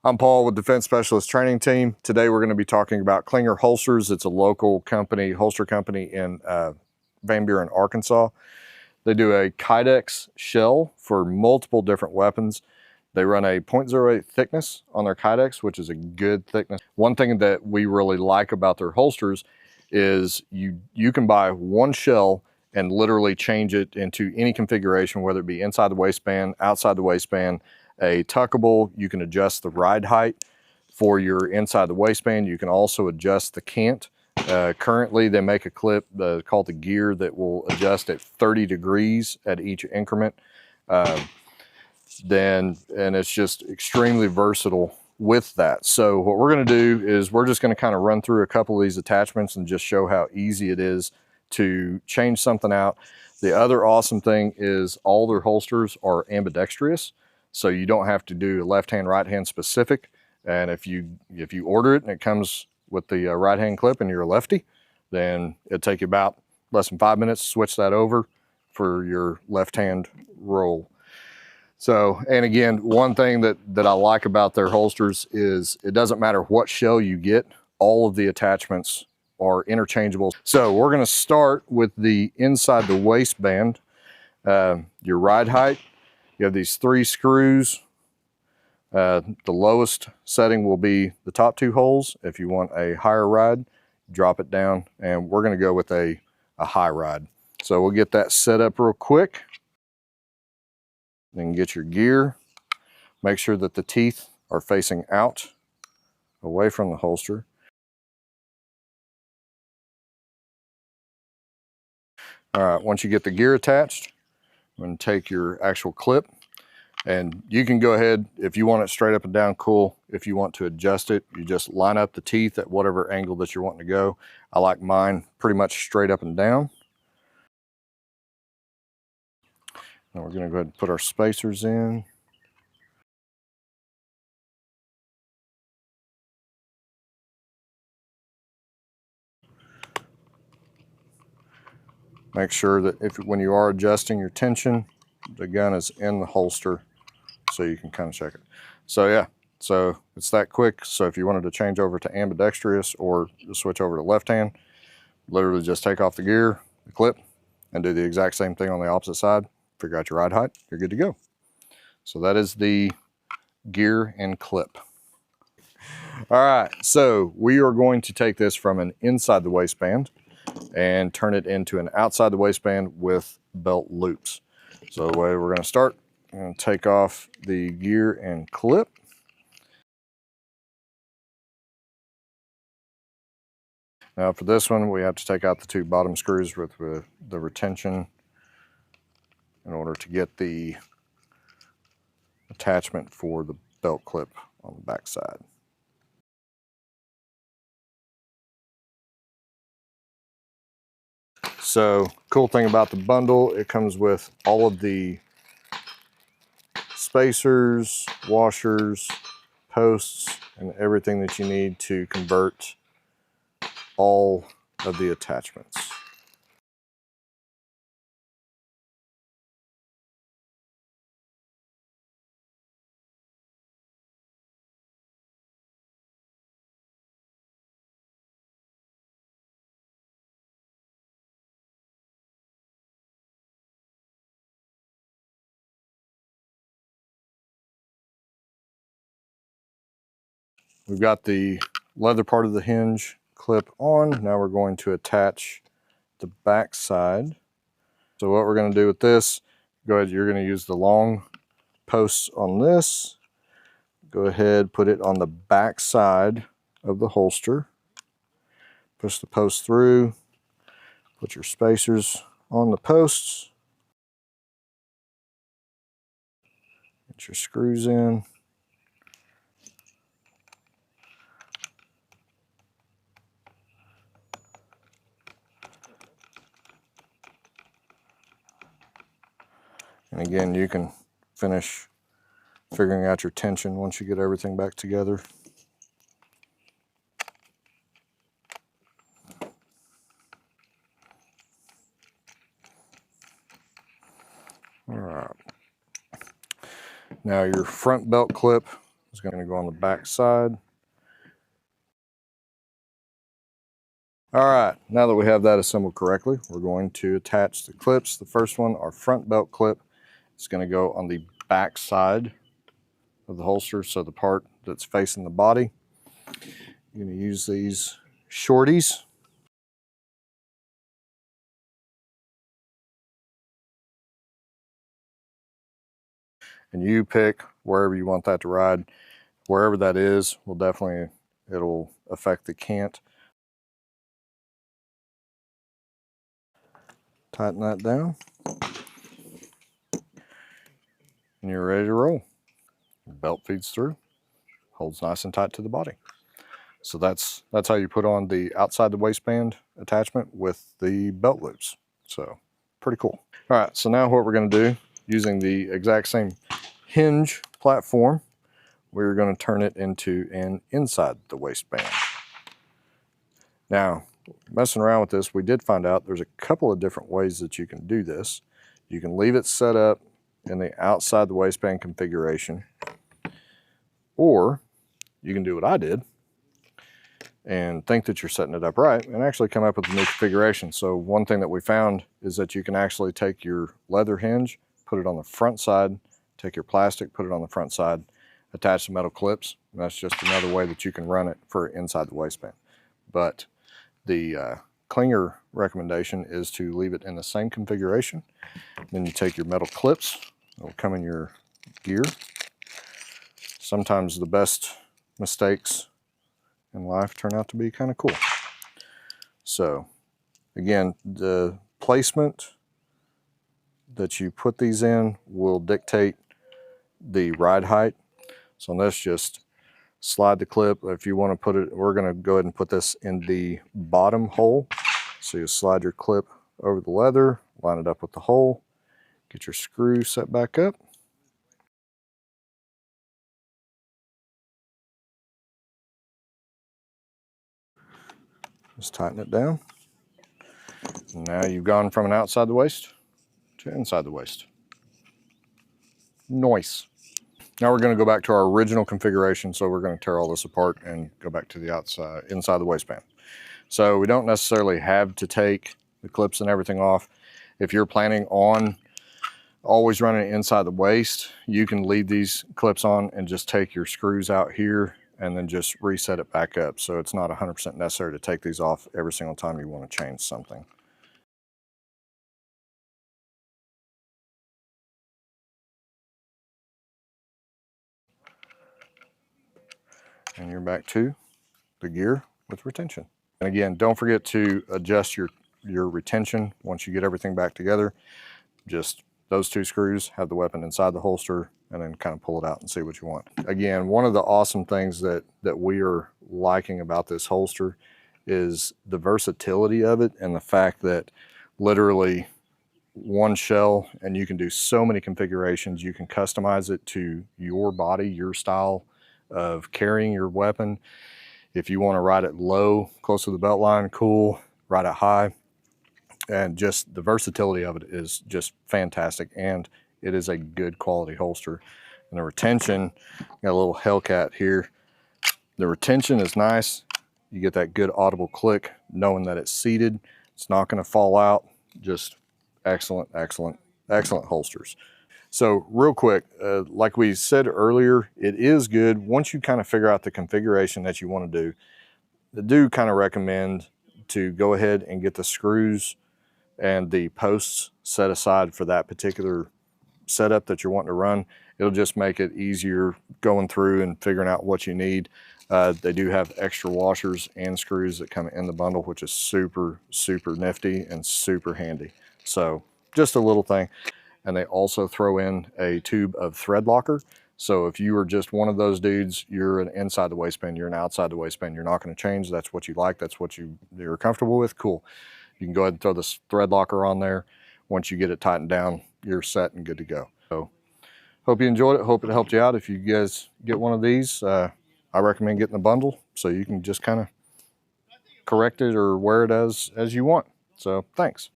I'm Paul with Defense Specialist Training Team. Today we're going to be talking about Clinger Holsters. It's a local company, holster company in Van Buren, Arkansas. They do a Kydex shell for multiple different weapons. They run a 0.08 thickness on their Kydex, which is a good thickness. One thing that we really like about their holsters is you can buy one shell and literally change it into any configuration, whether it be inside the waistband, outside the waistband, a tuckable. You can adjust the ride height for your inside the waistband. You can also adjust the cant. Currently, they make a clip called the gear that will adjust at 30 degrees at each increment. And it's just extremely versatile with that. So what we're going to do is we're just going to kind of run through a couple of these attachments and just show how easy it is to change something out. The other awesome thing is all their holsters are ambidextrous, so you don't have to do left hand, right hand specific. And if you order it and it comes with the right hand clip and you're a lefty, then it'll take you about less than 5 minutes to switch that over for your left hand roll. So, and again, one thing that I like about their holsters is it doesn't matter what shell you get, all of the attachments are interchangeable. So we're going to start with the inside the waistband, your ride height. You have these 3 screws. The lowest setting will be the top 2 holes. If you want a higher ride, drop it down, and we're going to go with a high ride. So we'll get that set up real quick. Then get your gear. Make sure that the teeth are facing out, away from the holster. All right, once you get the gear attached, I'm going to take your actual clip, and you can go ahead, if you want it straight up and down, cool. If you want to adjust it, you just line up the teeth at whatever angle that you're wanting to go. I like mine pretty much straight up and down. Now we're going to go ahead and put our spacers in. Make sure that when you are adjusting your tension, the gun is in the holster so you can kind of check it. So yeah, so it's that quick. So if you wanted to change over to ambidextrous or switch over to left hand, literally just take off the gear, the clip, and do the exact same thing on the opposite side. Figure out your ride height, you're good to go. So that is the gear and clip. All right, so we are going to take this from an inside the waistband and turn it into an outside the waistband with belt loops. So the way we're going to start, I'm going to take off the gear and clip. Now for this one, we have to take out the 2 bottom screws with the retention in order to get the attachment for the belt clip on the back side. So cool thing about the bundle, it comes with all of the spacers, washers, posts, and everything that you need to convert all of the attachments. We've got the leather part of the hinge clip on. Now we're going to attach the back side. So what we're going to do with this, go ahead, you're going to use the long posts on this. Go ahead, put it on the back side of the holster. Push the post through, put your spacers on the posts. Get your screws in. And again, you can finish figuring out your tension once you get everything back together. All right. Now your front belt clip, It's going to go on the back side. All right, now that we have that assembled correctly, we're going to attach the clips. The first one, our front belt clip, is going to go on the back side of the holster, so the part that's facing the body. You're going to use these shorties. And you pick wherever you want that to ride. Wherever that is, will definitely, it'll affect the cant. Tighten that down. And you're ready to roll. Belt feeds through, holds nice and tight to the body. So that's how you put on the outside the waistband attachment with the belt loops. So pretty cool. All right, so now what we're going to do, using the exact same hinge platform, we're going to turn it into an inside the waistband. Now, messing around with this, we did find out there's a couple of different ways that you can do this. You can leave it set up in the outside the waistband configuration, or you can do what I did and think that you're setting it up right and actually come up with a new configuration. So one thing that we found is that you can actually take your leather hinge, put it on the front side, take your plastic, put it on the front side, attach the metal clips, and that's just another way that you can run it for inside the waistband. But the Clinger recommendation is to leave it in the same configuration. Then you take your metal clips, it'll come in your gear. Sometimes the best mistakes in life turn out to be kind of cool. So again, the placement that you put these in will dictate the ride height. So on this, just slide the clip. If you want to put it, we're going to go ahead and put this in the bottom hole. So you slide your clip over the leather, line it up with the hole, get your screw set back up. Just tighten it down. Now you've gone from an outside the waist to inside the waist. Nice. Now we're going to go back to our original configuration, so we're going to tear all this apart and go back to the outside, inside the waistband. So we don't necessarily have to take the clips and everything off. If you're planning on always running it inside the waist, you can leave these clips on and just take your screws out here and then just reset it back up. So it's not 100% necessary to take these off every single time you want to change something. And you're back to the gear with retention. And again, don't forget to adjust your retention once you get everything back together. Just those two screws, have the weapon inside the holster, and then kind of pull it out and see what you want. Again, one of the awesome things that we are liking about this holster is the versatility of it, and the fact that literally one shell and you can do so many configurations. You can customize it to your body, your style of carrying your weapon. If you want to ride it low, close to the belt line, cool. Ride it high. And just the versatility of it is just fantastic, and it is a good quality holster. And the retention, got a little Hellcat here. The retention is nice. You get that good audible click knowing that it's seated. It's not going to fall out. Just excellent, excellent, excellent holsters. So real quick, like we said earlier, it is good once you kind of figure out the configuration that you want to do. I do kind of recommend to go ahead and get the screws and the posts set aside for that particular setup that you're wanting to run. It'll just make it easier going through and figuring out what you need. They do have extra washers and screws that come in the bundle, which is super, super nifty and super handy. So just a little thing. And they also throw in a tube of thread locker. So if you are just one of those dudes, you're an inside the waistband, you're an outside the waistband, you're not going to change. That's what you like. That's what you're comfortable with. Cool. You can go ahead and throw this thread locker on there. Once you get it tightened down, you're set and good to go. So hope you enjoyed it. Hope it helped you out. If you guys get one of these, I recommend getting the bundle so you can just kind of correct it or wear it as you want. So thanks.